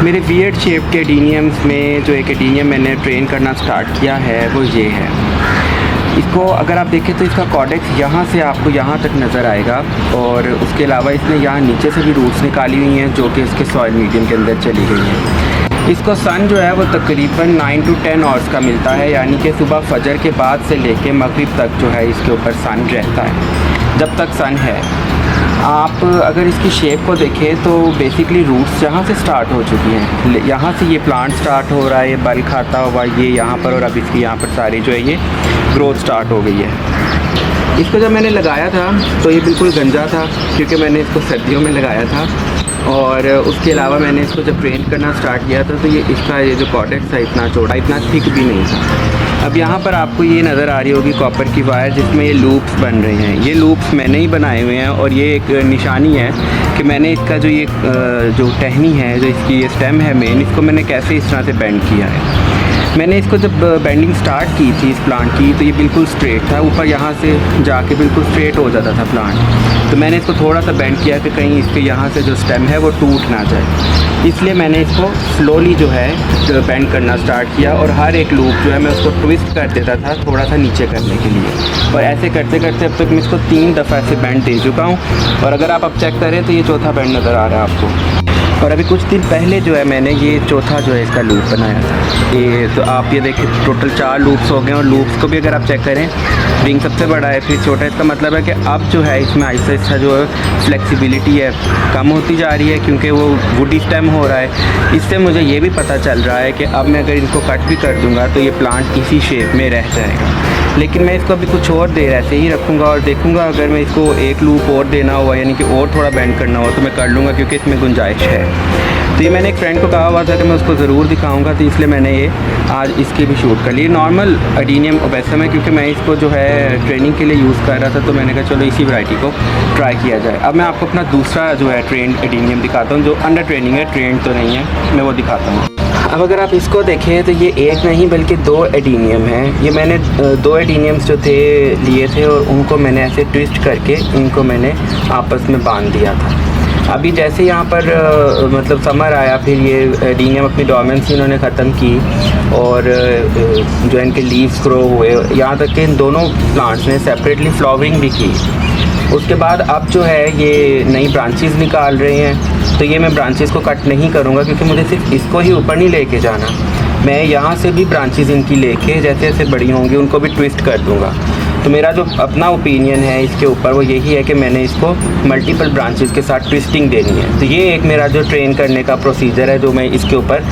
मेरे weird shape के एडीनियम्स में जो एक एडीनियम मैंने ट्रेन करना स्टार्ट किया है वो ये है। इसको अगर आप देखें तो इसका कॉर्डेक्स यहाँ से आपको यहाँ तक नज़र आएगा और उसके अलावा इसने यहाँ नीचे से भी रूट्स निकाली हुई हैं जो कि इसके सॉइल मीडियम के अंदर चली गई हैं। इसको सन जो है वो तकरीबन 9 to 10 आवर्स का मिलता है, यानी कि सुबह फजर के बाद से लेके मगरिब तक जो है इसके ऊपर सन रहता है, जब तक सन है। आप अगर इसकी शेप को देखें तो बेसिकली रूट्स यहाँ से स्टार्ट हो चुकी हैं, यहाँ से ये प्लांट स्टार्ट हो रहा है, ये बल खाता हुआ ये यहाँ पर, और अब इसकी यहाँ पर सारी जो है ये ग्रोथ स्टार्ट हो गई है। इसको जब मैंने लगाया था तो ये बिल्कुल गंजा था क्योंकि मैंने इसको सर्दियों में लगाया था, और उसके अलावा मैंने इसको जब ट्रेन करना स्टार्ट किया था तो ये जो कॉर्डेक्स था इतना चौड़ा, इतना थिक भी नहीं था। अब यहाँ पर आपको ये नज़र आ रही होगी कॉपर की वायर जिसमें ये लूप्स बन रहे हैं। ये लूप्स मैंने ही बनाए हुए हैं और ये एक निशानी है कि मैंने इसका जो टहनी है, जो इसकी ये स्टेम है मेन, इसको मैंने कैसे इस तरह से बेंड किया है। मैंने इसको जब बेंडिंग स्टार्ट की थी इस प्लांट की तो ये बिल्कुल स्ट्रेट था, ऊपर यहाँ से जाके बिल्कुल स्ट्रेट हो जाता था प्लांट। तो मैंने इसको थोड़ा सा बेंड किया कि कहीं इसके यहाँ से जो स्टेम है वो टूट ना जाए, इसलिए मैंने इसको स्लोली जो है बेंड करना स्टार्ट किया और हर एक लूप जो है मैं उसको ट्विस्ट कर देता था थोड़ा सा नीचे करने के लिए, और ऐसे करते करते अब तक मैं इसको 3 दफ़ा ऐसे बेंड दे चुका हूँ। और अगर आप अब चेक करें तो ये चौथा बेंड नज़र आ रहा है आपको। और अभी कुछ दिन पहले जो है मैंने ये चौथा जो है इसका लूप बनाया था। ये तो आप ये देखिए टोटल 4 लूप्स हो गए, और लूप्स को भी अगर आप चेक करें, रिंग सबसे बड़ा है फिर छोटा है, इसका मतलब है कि अब जो है इसमें आहिस्ता आहिस्ता जो है फ्लेक्सिबिलिटी है कम होती जा रही है क्योंकि वो वुडी स्टेम हो रहा है। इससे मुझे ये भी पता चल रहा है कि अब मैं अगर इनको कट भी कर दूँगा तो ये प्लांट इसी शेप में रह जाएगा। लेकिन मैं इसको अभी कुछ और देर ऐसे ही रखूँगा और देखूँगा अगर मैं इसको एक लूप और देना हुआ यानी कि और थोड़ा बेंड करना हो तो मैं कर लूँगा क्योंकि इसमें गुंजाइश है। तो ये मैंने एक फ्रेंड को कहा हुआ था कि मैं उसको ज़रूर दिखाऊंगा, तो इसलिए मैंने ये आज इसकी भी शूट कर ली। नॉर्मल एडीनियम ओबेसम है क्योंकि मैं इसको जो है ट्रेनिंग के लिए यूज़ कर रहा था, तो मैंने कहा चलो इसी वैरायटी को ट्राई किया जाए। अब मैं आपको अपना दूसरा जो है ट्रेंड एडीनियम दिखाता हूँ जो अंडर ट्रेनिंग है, ट्रेंड तो नहीं है, मैं वो दिखाता हूँ। अब अगर आप इसको देखें तो ये एक नहीं बल्कि 2 एडीनियम हैं। ये मैंने 2 एडीनियम्स जो थे लिए थे और उनको मैंने ऐसे ट्विस्ट करके इनको मैंने आपस में बांध दिया था। अभी जैसे यहाँ पर मतलब समर आया, फिर ये एडीनियम अपनी डोमेंसी इन्होंने ख़त्म की और जो इनके लीव्स ग्रो हुए, यहाँ तक कि इन दोनों प्लांट्स ने सेपरेटली फ्लावरिंग भी की। उसके बाद अब जो है ये नई ब्रांचेस निकाल रहे हैं, तो ये मैं ब्रांचेस को कट नहीं करूँगा क्योंकि मुझे सिर्फ इसको ही ऊपर नहीं लेके जाना, मैं यहाँ से भी ब्रांचेस इनकी लेके जैसे जैसे बड़ी होंगी उनको भी ट्विस्ट कर दूँगा। तो मेरा जो अपना ओपिनियन है इसके ऊपर वो यही है कि मैंने इसको मल्टीपल ब्रांचेस के साथ ट्विस्टिंग देनी है। तो ये एक मेरा जो ट्रेन करने का प्रोसीजर है जो मैं इसके ऊपर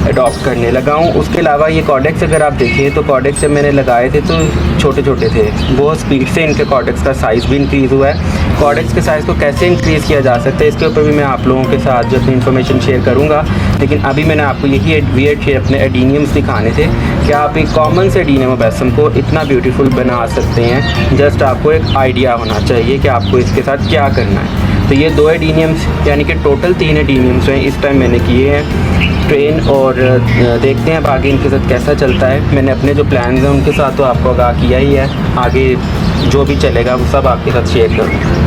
अडॉप्ट करने लगा हूँ। उसके अलावा ये कॉर्डेक्स अगर आप देखिए तो कॉर्डेक्स जब मैंने लगाए थे तो छोटे छोटे थे, बहुत स्पीड से इनके कॉर्डेक्स का साइज़ भी इंक्रीज़ हुआ है। कॉर्डेक्स के साइज़ को कैसे इंक्रीज़ किया जा सकता है इसके ऊपर भी मैं आप लोगों के साथ जो अपनी इन्फॉर्मेशन शेयर करूँगा, लेकिन अभी मैंने आपको यही वियर्ड शेप अपने एडीनियम्स दिखाने थे कि आप एक कॉमन से एडीनियम ओबेसम को इतना ब्यूटीफुल बना सकते हैं। जस्ट आपको एक आइडिया होना चाहिए कि आपको इसके साथ क्या करना है। तो ये 2 एडीनियम्स यानी कि टोटल 3 एडीनियम्स हैं इस टाइम मैंने किए हैं ट्रेन, और देखते हैं अब आगे इनके साथ कैसा चलता है। मैंने अपने जो प्लान्स हैं उनके साथ तो आपको आगाह किया ही है, आगे जो भी चलेगा वो सब आपके साथ शेयर करूँगा।